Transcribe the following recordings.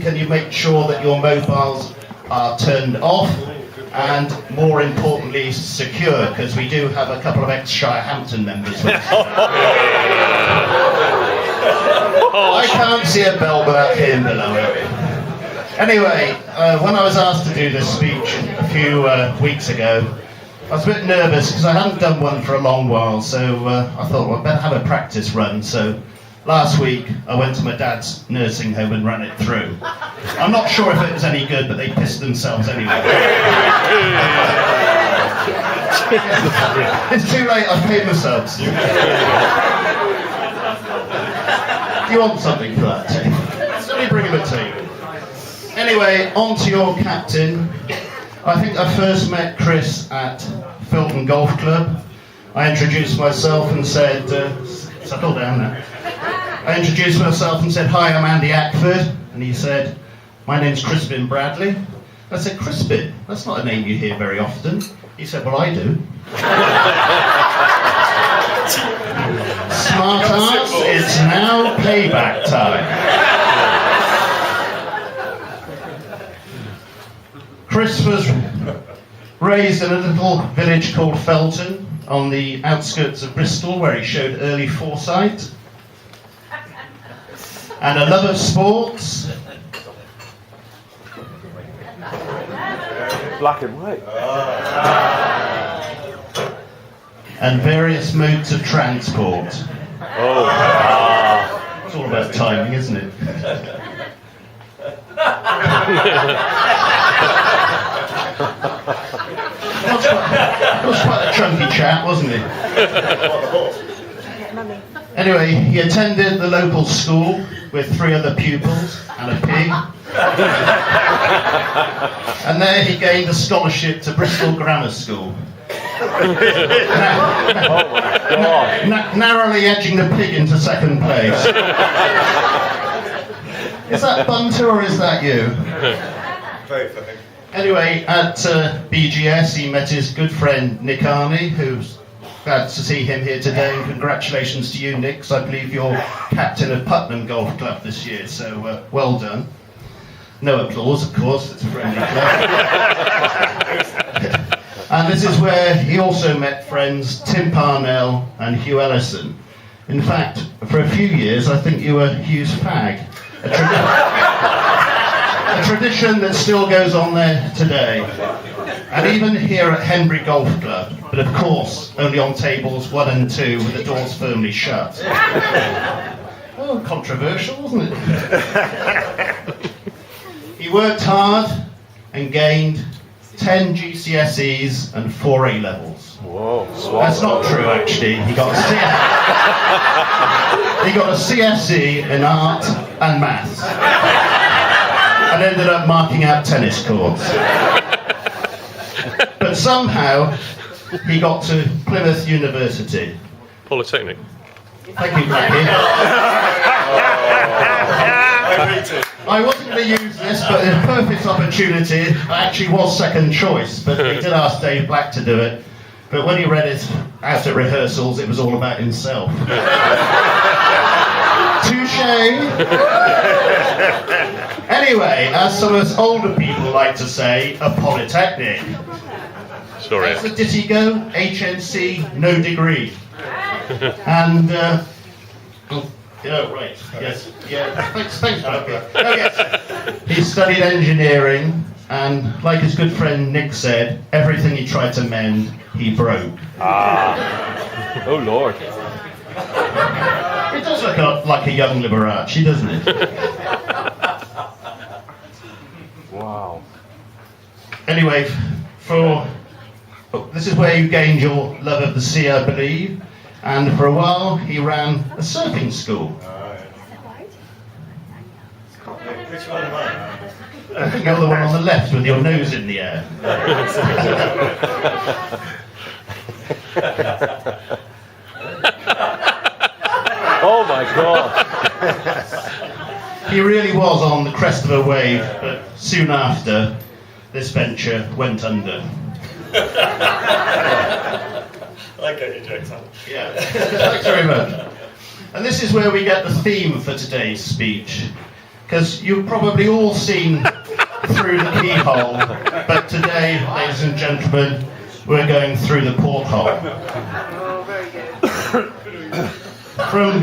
Can you make sure that your mobiles are turned off and, more importantly, secure? Because we do have a couple of ex-Shire Hampton members with us. I can't see a bell without him below it. Anyway, when I was asked to do this speech a few weeks ago, I was a bit nervous because I hadn't done one for a long while, so I thought, well, I better have a practice run. So last week, I went to my dad's nursing home and ran it through. I'm not sure if it was any good, but they pissed themselves anyway. It's too late, I've paid my subs. Do you want something for that, Tim? Let me bring him a tea. Anyway, on to your captain. I think I first met Chris at Filton Golf Club. I introduced myself and said, settle down now. I introduced myself and said, hi, I'm Andy Ackford. And he said, my name's Crispin Bradley. I said, Crispin, that's not a name you hear very often. He said, well, I do. Smart ass, it's now payback time. Chris was raised in a little village called Felton on the outskirts of Bristol, where he showed early foresight and a love of sports. Black and white. And various modes of transport. It's all about timing, isn't it? It was quite a chunky chat, wasn't it? Anyway, he attended the local school with 3 other pupils and a pig. And there he gained a scholarship to Bristol Grammar School. Narrowly edging the pig into second place. Is that Bunter or is that you? Both, I think. Anyway, at BGS he met his good friend Nick Arney, who's glad to see him here today, and congratulations to you, Nick, 'cause I believe you're captain of Putnam Golf Club this year, so well done. No applause, of course, it's a friendly club. And this is where he also met friends Tim Parnell and Hugh Ellison. In fact, for a few years I think you were Hugh's fag. A tradition that still goes on there today. And even here at Henbury Golf Club, but of course only on tables 1 and 2 with the doors firmly shut. Oh, controversial, wasn't it? He worked hard and gained 10 GCSEs and 4 A-levels. Whoa, that's not true, actually. He got a CSE in art and maths. And ended up marking out tennis courts. But somehow, he got to Plymouth University. Polytechnic. Thank you, Blackie. I wasn't going to use this, but in a perfect opportunity, I actually was second choice, but he did ask Dave Black to do it. But when he read it out at rehearsals, it was all about himself. Touché! Anyway, as some of us older people like to say, a polytechnic. Sorry. How did he go? HNC, no degree. And, right, yes, yeah, thanks, Bucky. Oh, yes. He studied engineering, and like his good friend Nick said, everything he tried to mend, he broke. Oh, Lord. It does look like a young Liberace, doesn't it? Wow. Anyway, this is where you gained your love of the sea, I believe. And for a while, he ran a surfing school. Which one am I? I think you're the one on the left with your nose in the air. Oh my God. He really was on the crest of a wave, but soon after, this venture went under. I get your jokes on. Yeah, thanks very much. And this is where we get the theme for today's speech. because you've probably all seen through the keyhole, but today, ladies and gentlemen, we're going through the porthole. Oh, very good. From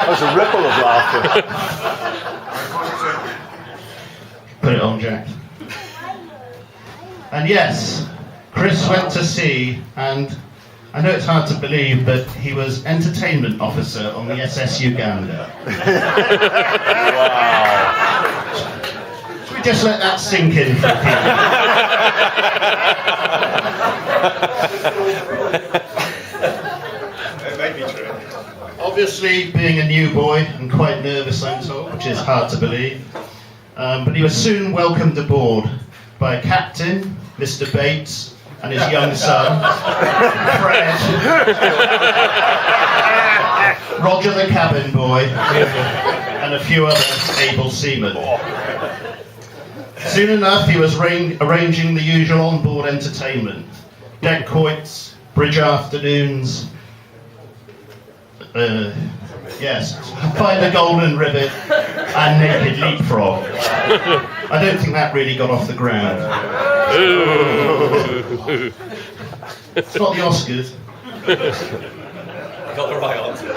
There's a ripple of laughter. Put it on, Jack. And yes, Chris went to sea, and I know it's hard to believe, but he was entertainment officer on the SS Uganda. Wow. Should we just let that sink in for a few minutes? It may be true. Obviously, being a new boy and quite nervous, I'm told, which is hard to believe. But he was soon welcomed aboard by a captain, Mr. Bates, and his young son, Fred, Roger the cabin boy, and a few other able seamen. Soon enough, he was arranging the usual on-board entertainment: deck quoits, bridge afternoons, yes, find the golden ribbit, and naked leapfrog. I don't think that really got off the ground. It's not the Oscars. Got the right answer.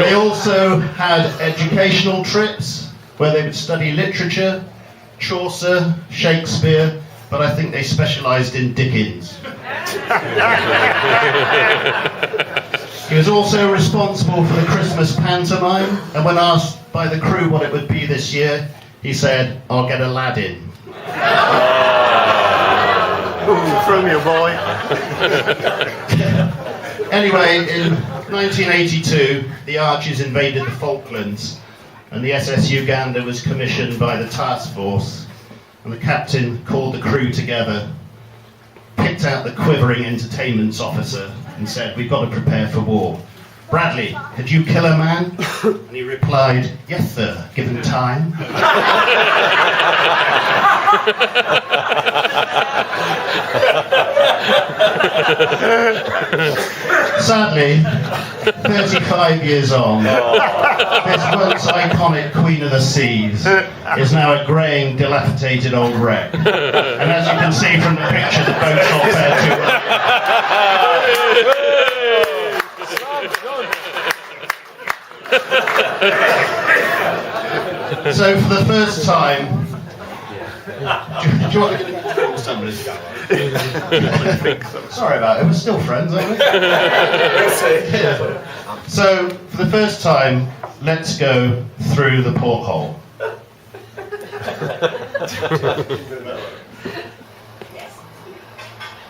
They also had educational trips where they would study literature, Chaucer, Shakespeare, but I think they specialised in Dickens. He was also responsible for the Christmas pantomime, and when asked by the crew what it would be this year, he said, "I'll get Aladdin." Ooh, from your boy. Anyway, in 1982, the Archies invaded the Falklands, and the SS Uganda was commissioned by the task force, and the captain called the crew together, picked out the quivering entertainments officer, and said, "We've got to prepare for war. Bradley, could you kill a man?" And he replied, "Yes, sir, given time." Sadly, 35 years on, this once iconic Queen of the Seas is now a greying, dilapidated old wreck. And as you can see from the picture, the boat's not there too well. So for the first time, do you want to talk to somebody? Sorry about it, we're still friends, aren't we? Yeah. So for the first time, let's go through the porthole.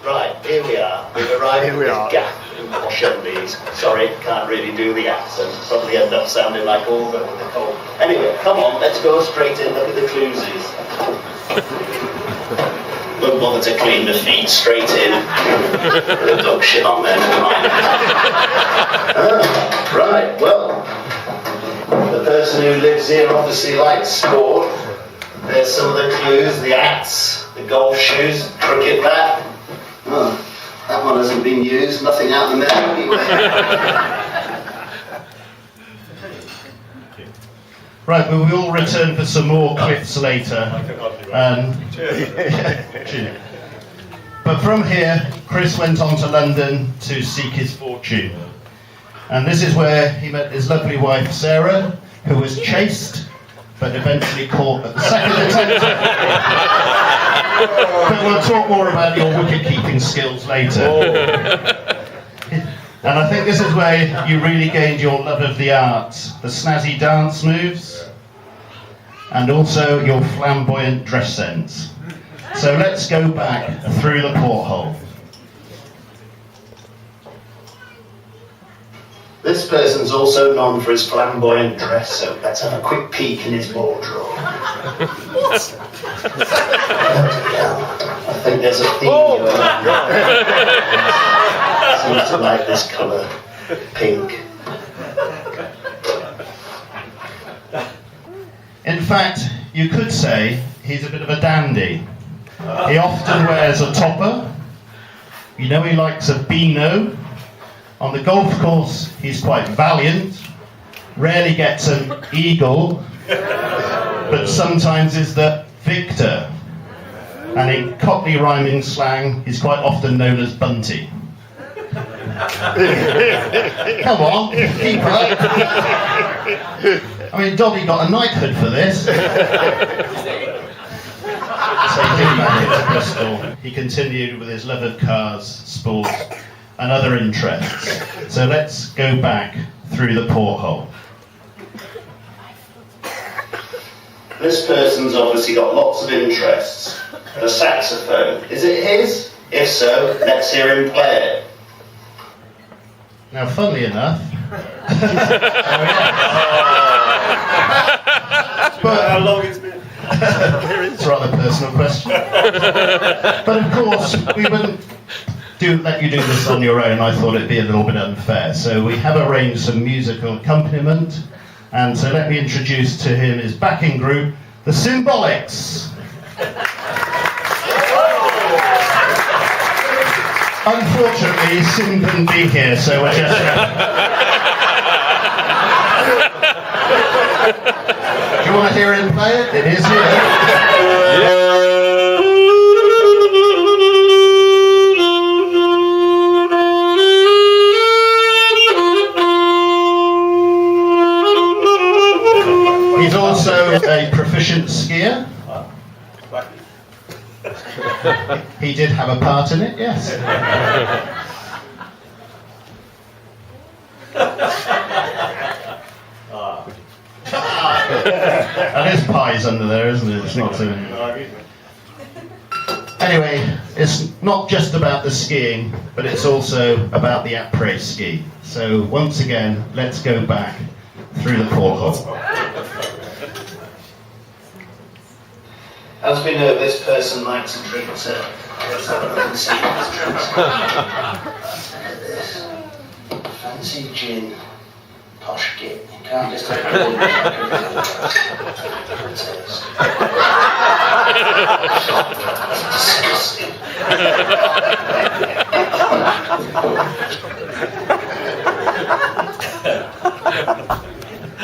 Right, here we are. We've arrived at the gap in Port-Shundies. Sorry, can't really do the accent. Probably end up sounding like Orville with the cold. Anyway, come on, let's go straight in. Look at the cruises. Won't bother to clean the feet, straight in. The dog shit on there, never mind. Right, well, the person who lives here obviously likes sport. There's some of the clues: the hats, the golf shoes, cricket bat. Oh, that one hasn't been used, nothing out in there anyway. Right, well, we will return for some more clips later. Cheers. But from here, Chris went on to London to seek his fortune. And this is where he met his lovely wife, Sarah, who was chaste, but eventually caught at the second attempt. But we'll talk more about your wicket-keeping skills later. And I think this is where you really gained your love of the arts, the snazzy dance moves, and also your flamboyant dress sense. So let's go back through the porthole. This person's also known for his flamboyant dress, so let's have a quick peek in his wardrobe. What? I think there's a theme going on. Seems to like this colour, pink. In fact, you could say he's a bit of a dandy. He often wears a topper. You know, he likes a beano. On the golf course, he's quite valiant. rarely gets an eagle, but sometimes is the victor. And in Cockney rhyming slang, he's quite often known as Bunty. Come on, keep up. I mean, Dobby got a knighthood for this. So he came back into Bristol. He continued with his love of cars, sports, and other interests. So let's go back through the porthole. This person's obviously got lots of interests. The saxophone. Is it his? If so, let's hear him play it. Now, funnily enough, but How long it's been? it's a rather personal question. But of course, we wouldn't let you do this on your own. I thought it'd be a little bit unfair. So we have arranged some musical accompaniment, and so let me introduce to him his backing group, the Symbolics. Unfortunately, Sim couldn't be here, so we're just... Do you want to hear him play it? It is here. He's also a proficient skier. He did have a part in it, yes. And his pie's under there, isn't it? It's not too... Anyway, it's not just about the skiing, but it's also about the après ski. So once again, let's go back through the porthole. As we know, this person likes a drink, so let's have a look and see what his drinks are. Look at this. Fancy gin, posh git. You can't just have a ordinary taste. That's disgusting.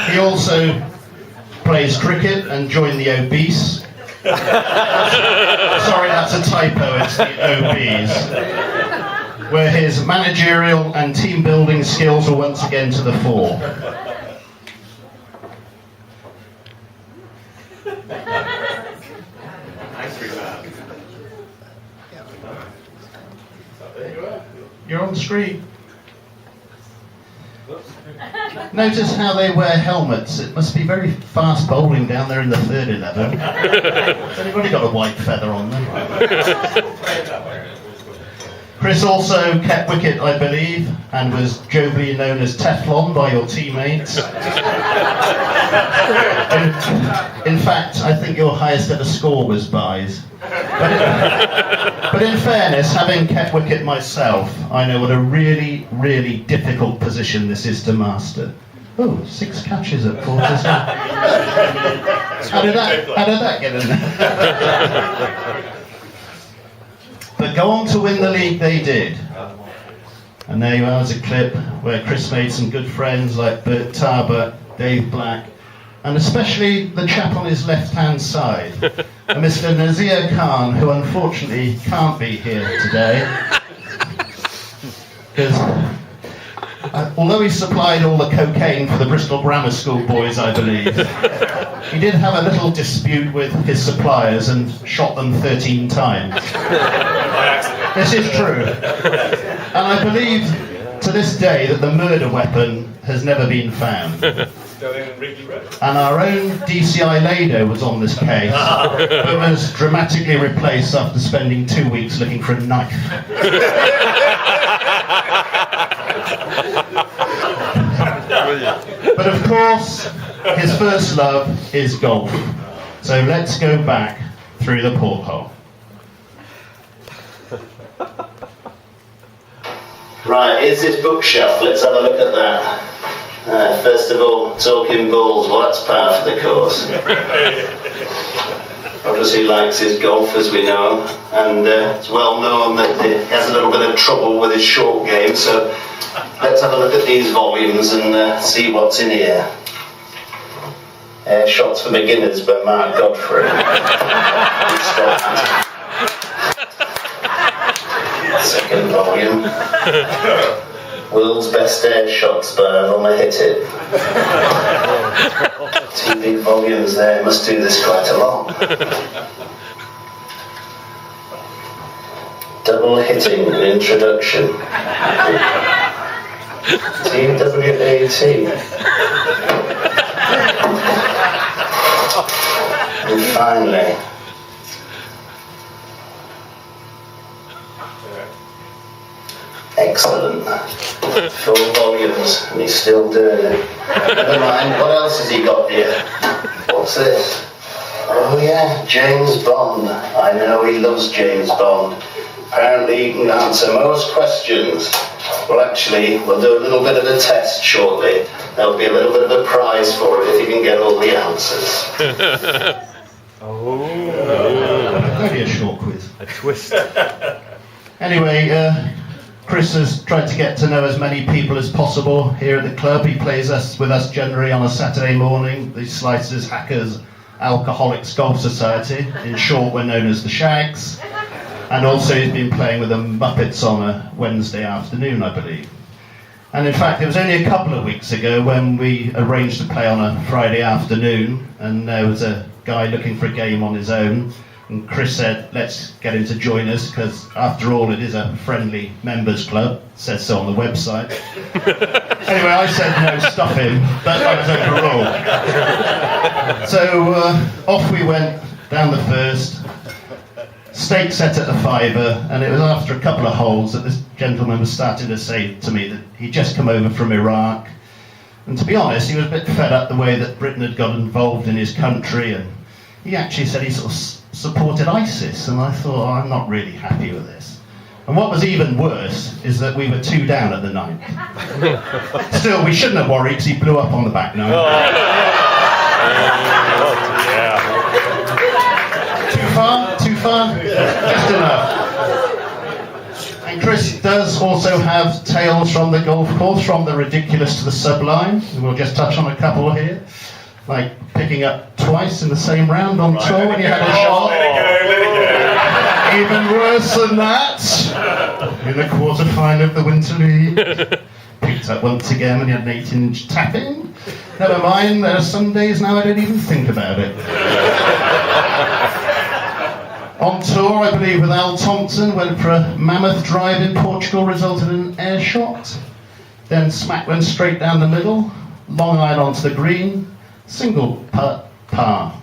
He also plays cricket and joined the Obese. Sorry, that's a typo, it's the OBs. Where his managerial and team building skills are once again to the fore. You're on screen. Notice how they wear helmets. It must be very fast bowling down there in the third 11. Has anybody got a white feather on them? Chris also kept wicket, I believe, and was jovially known as Teflon by your teammates. In fact, I think your highest ever score was byes. But in fairness, having kept wicket myself, I know what a really, really difficult position this is to master. Oh, 6 catches at quarters. How did that get in there? But go on to win the league they did. And there you are, as a clip where Chris made some good friends like Bert Tarbutt, Dave Black, and especially the chap on his left-hand side, Mr. Nazir Khan, who unfortunately can't be here today. Because although he supplied all the cocaine for the Bristol Grammar School boys, I believe, he did have a little dispute with his suppliers and shot them 13 times. This is true. And I believe to this day that the murder weapon has never been found. And our own DCI Lado was on this case, but was dramatically replaced after spending 2 weeks looking for a knife. But of course, his first love is golf. So let's go back through the porthole. Right, here's his bookshelf. Let's have a look at that. First of all, talking balls. Well, that's par for the course. Obviously, he likes his golf, as we know, and it's well known that he has a little bit of trouble with his short game. So let's have a look at these volumes and see what's in here. Shots for Beginners by Mark Godfrey. Second volume. World's Best Air Shots by Roma Hit It. 2 big volumes there, must do this quite a lot. Double Hitting an Introduction. TWAT. And finally, excellent. 4 volumes, and he's still doing it. Never mind, what else has he got here? What's this? Oh yeah, James Bond. I know he loves James Bond. Apparently he can answer most questions. Well, actually, we'll do a little bit of a test shortly. There'll be a little bit of a prize for it if you can get all the answers. Only a short quiz. A twist. Anyway, Chris has tried to get to know as many people as possible here at the club. He plays with us generally on a Saturday morning. The Slicers, Hackers, Alcoholics Golf Society. In short, we're known as the Shags. And also he's been playing with the Muppets on a Wednesday afternoon, I believe. And in fact, it was only a couple of weeks ago when we arranged to play on a Friday afternoon, and there was a guy looking for a game on his own, and Chris said, let's get him to join us, because after all, it is a friendly members club. It says so on the website. Anyway, I said no, stuff him, but I was overruled. So off we went down the first. Stake set at the 5-er, and it was after a couple of holes that this gentleman was starting to say to me that he'd just come over from Iraq, and to be honest, he was a bit fed up the way that Britain had got involved in his country, and he actually said he sort of supported ISIS, and I thought, I'm not really happy with this. And what was even worse is that we were 2 down at the 9th. Still, we shouldn't have worried because he blew up on the back 9. Too far? Just enough. And Chris does also have tales from the golf course, from the ridiculous to the sublime. We'll just touch on a couple here. Like picking up twice in the same round on tour when you had a shot. Let it go. Even worse than that, in the quarter-final of the Winter League. Picked up once again when he had an 18-inch tap-in. Never mind, there are some days now I don't even think about it. On tour, I believe, with Al Thompson, went for a mammoth drive in Portugal, resulted in an air shot. Then smack went straight down the middle, long iron onto the green, single putt, par.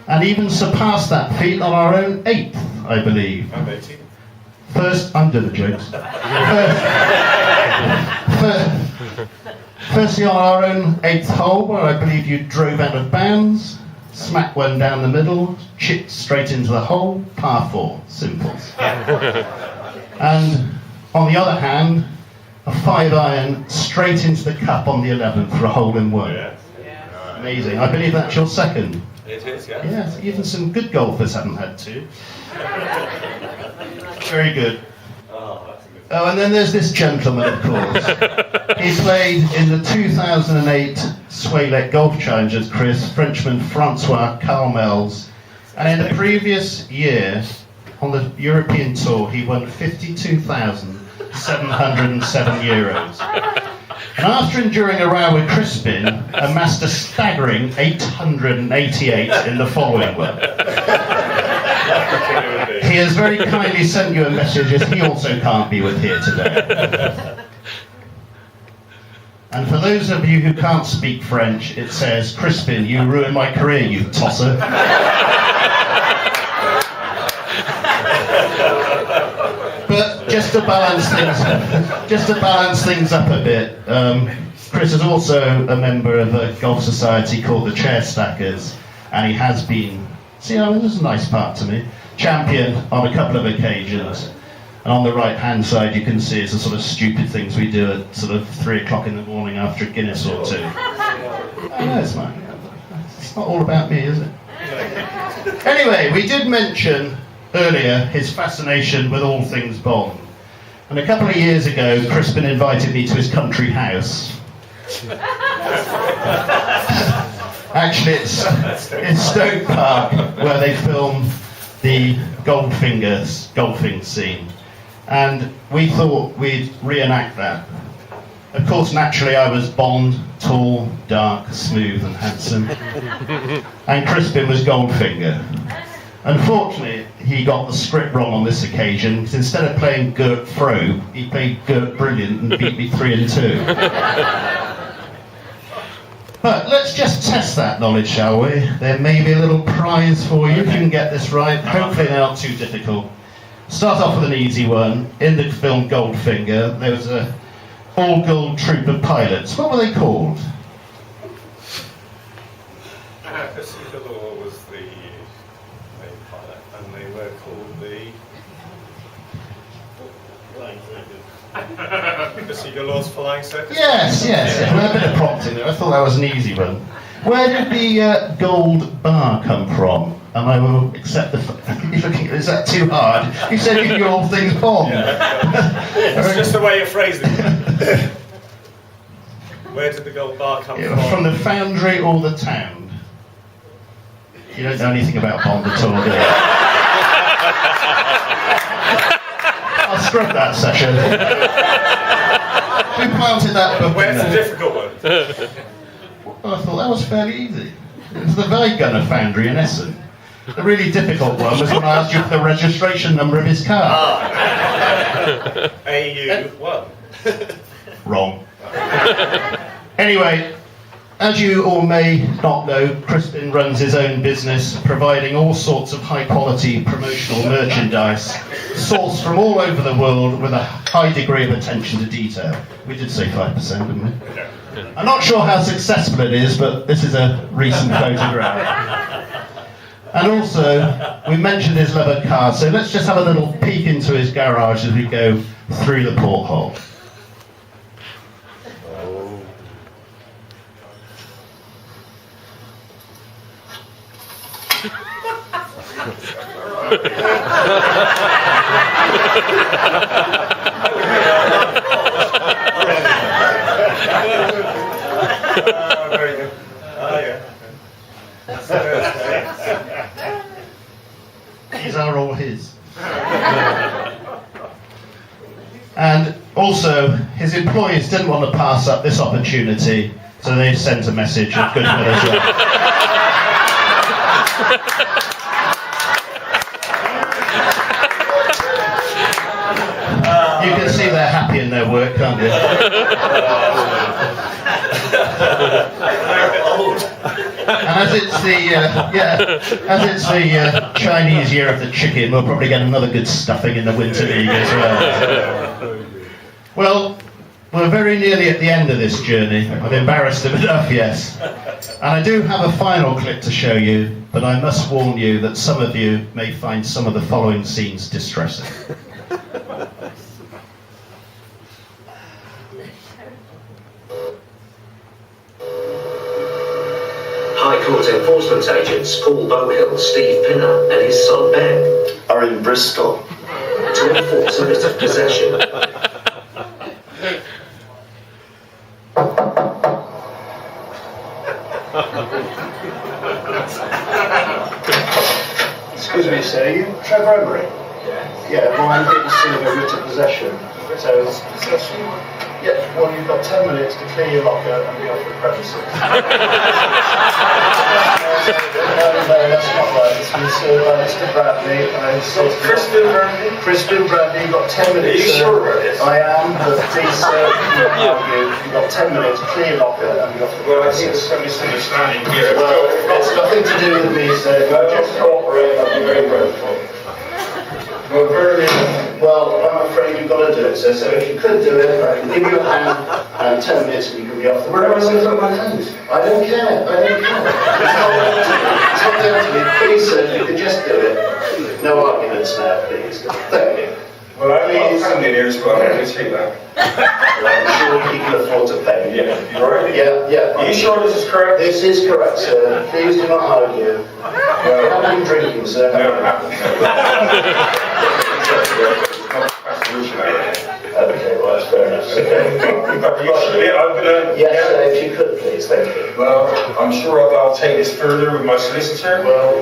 And even surpassed that feat on our own 8th, I believe. I'm 18. First, I'm doing the jokes. Firstly on our own 8th hole, where I believe you drove out of bounds. Smack one down the middle, chipped straight into the hole, par 4, simples. And on the other hand, a 5-iron straight into the cup on the 11th for a hole-in-one. Yeah. Amazing. I believe that's your second. It is, yeah. Yes, even some good golfers haven't had 2. Very good. Oh, that's a good. Oh, and then there's this gentleman, of course. He played in the 2008 Swaylet Golf Challengers, Chris, Frenchman Francois Carmels. And in the previous year, on the European Tour, he won €52,707. And after enduring a row with Crispin, amassed a staggering 888 in the following one. He has very kindly sent you a message as he also can't be with here today. And for those of you who can't speak French, it says, Crispin, you ruined my career, you tosser. But just to balance things up a bit, Chris is also a member of a golf society called the Chair Stackers, and he has been, this is a nice part to me, champion on a couple of occasions. And on the right-hand side, you can see it's the sort of stupid things we do at sort of 3 o'clock in the morning after a Guinness or 2. I know it's not all about me, is it? Anyway, we did mention earlier his fascination with all things Bond. And a couple of years ago, Crispin invited me to his country house. Actually, it's in Stoke Park where they filmed the Goldfingers golfing scene, and we thought we'd reenact that. Of course, naturally, I was Bond, tall, dark, smooth, and handsome, and Crispin was Goldfinger. Unfortunately, he got the script wrong on this occasion, because instead of playing Gert Frobe, he played Gert Brilliant and beat me 3-2. But let's just test that knowledge, shall we? There may be a little prize for you if you can get this right. Hopefully they're not too difficult. Start off with an easy one. In the film Goldfinger, there was a all-gold troop of pilots. What were they called? Crispin was the main pilot, and they were called the Flying Circus. Crispin Flying Circus? Yes. With a bit of prompting there. I thought that was an easy one. Where did the gold bar come from? And I will accept the... You're looking, is that too hard? You said you knew all things Bond. It's just the way you phrased it. Where did the gold bar come from? From the foundry or the town? You don't know anything about Bond at all, do you? I'll scrub that session. Who planted that book? Where's the difficult one? Well, I thought that was fairly easy. It was the Weidgunner foundry in Essen. The really difficult one was when I asked you for the registration number of his car. AU1. Wrong. Anyway, as you all may not know, Crispin runs his own business, providing all sorts of high-quality promotional merchandise, sourced from all over the world with a high degree of attention to detail. We did say 5%, didn't we? I'm not sure how successful it is, but this is a recent photograph. And also, we mentioned his love of cars, so let's just have a little peek into his garage as we go through the porthole. Very good. Yeah. These are all his. And also, his employees didn't want to pass up this opportunity, so they sent a message of good Mother's Day. You can see they're happy in their work, can't you? And as it's the Chinese year of the chicken, we'll probably get another good stuffing in the Winter League as well. Well, we're very nearly at the end of this journey. I've embarrassed him enough, yes. And I do have a final clip to show you, but I must warn you that some of you may find some of the following scenes distressing. High Court enforcement agents Paul Bohill, Steve Pinner and his son Ben Are in Bristol. to enforce a writ of possession. Excuse me, sir, are you Trevor Emery? Yeah, well, I'm getting seen a writ of possession. So, yeah, well, you've got 10 minutes to clear your locker and be off the premises. No, that's not right. It's Mr. Bradley. Crispin Bradley? Crispin Bradley, you've got 10 minutes. Are you sure about this? I am, but please, sir, you've got 10 minutes to clear your locker and be off the Well, I premises. think there's some misunderstanding here. Well, it's nothing to do with me, sir. Just cooperate, I'll be very grateful. Well, I'm afraid you've got to do it, sir. So if you could do it, I can give you a hand, and 10 minutes and you can be off the premises. my hands? I don't care. It's not down to me. Please, sir, if you could just do it. No arguments now, please. Thank you. Well, I only got a pound in here as well, I'm going to take that. I'm sure he can afford to pay. Yeah, you right? Yeah. Are you sure this is correct? This is correct, sir. Please do not argue. You haven't been drinking, sir. No, I haven't. Okay, well, that's fair enough. Yes, if you could, please, thank you. Well, I'm sure I'll take this further with my solicitor. Well,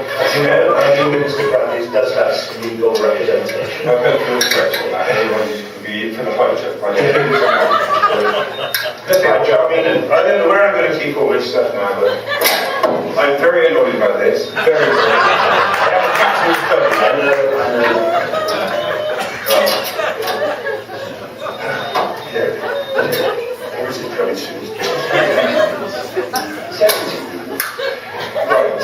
Mr. Bradley does have some legal representation. I've got no threats on that. Anyone can be for the hijack. I don't know where I'm going to keep all this stuff now, but I'm very annoyed about this. Very annoyed. I have a captain's code. I know. Or is it coming soon? Right.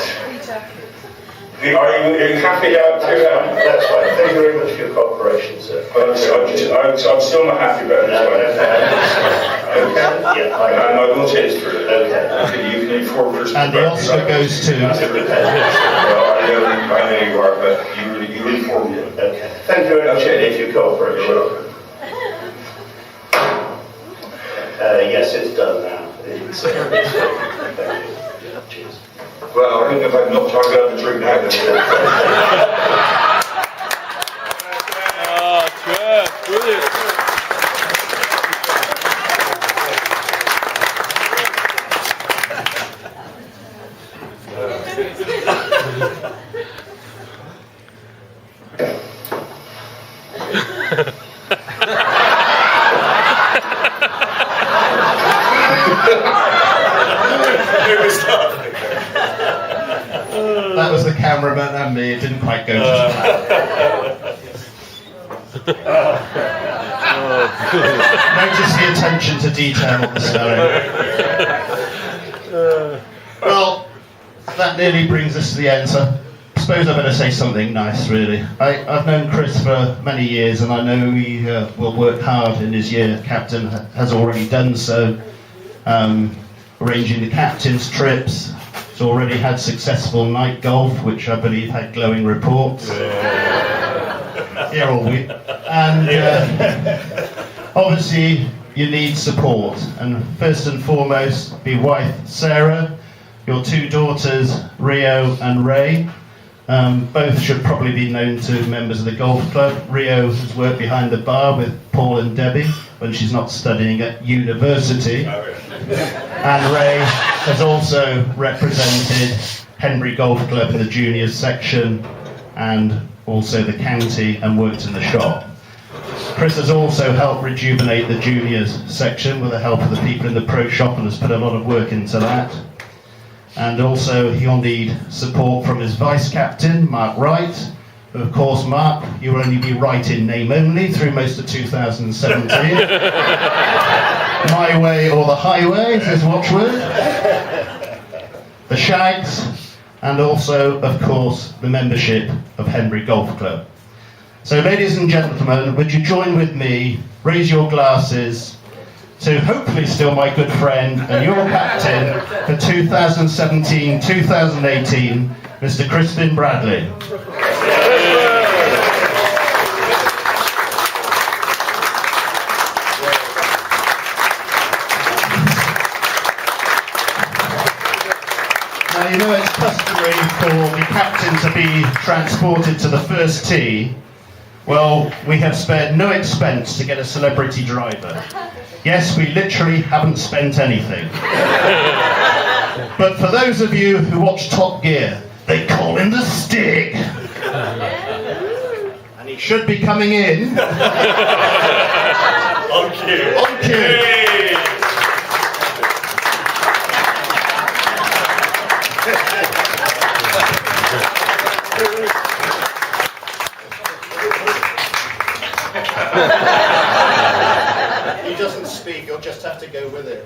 Are you happy now to That's fine. Thank you very much for your cooperation, sir. I'm still not happy about this one. Okay. Yeah, And I will change for it. Okay. You can inform Crispin And the Bradley. Oscar goes to... Well, I know you are, but you inform me. Okay. Thank you very much indeed for your cooperation. Yes, it's done now. It's thank you. Cheers. Well, I think if I'm not talking about the drink now, Oh, good. Brilliant. That was the cameraman and me, it didn't quite go to plan. Notice the attention to detail on the spelling. Well, that nearly brings us to the end, so I suppose I better say something nice, really. I've known Chris for many years, and I know he will work hard in his year. Captain has already done so, arranging the captain's trips. He's already had successful night golf, which I believe had glowing reports. Here all week. And obviously you need support. And first and foremost, your wife Sarah, your two daughters Rio and Ray. Both should probably be known to members of the golf club. Rio has worked behind the bar with Paul and Debbie when she's not studying at university. And Ray has also represented Henbury Golf Club in the juniors section and also the county and worked in the shop. Chris has also helped rejuvenate the juniors section with the help of the people in the pro shop and has put a lot of work into that. And also he'll need support from his vice captain, Mark Wright. Of course, Mark, you will only be right in name only through most of 2017. My way or the highway is his watchword. The Shags, and also, of course, the membership of Henbury Golf Club. So, ladies and gentlemen, would you join with me, raise your glasses, to hopefully still my good friend and your captain for 2017-2018, Mr. Crispin Bradley. Now, you know it's customary for the captain to be transported to the first tee. Well, we have spared no expense to get a celebrity driver. Yes, we literally haven't spent anything. But for those of you who watch Top Gear, they call him the Stick. And he should be coming in. on cue. On cue. He doesn't speak, you'll just have to go with it.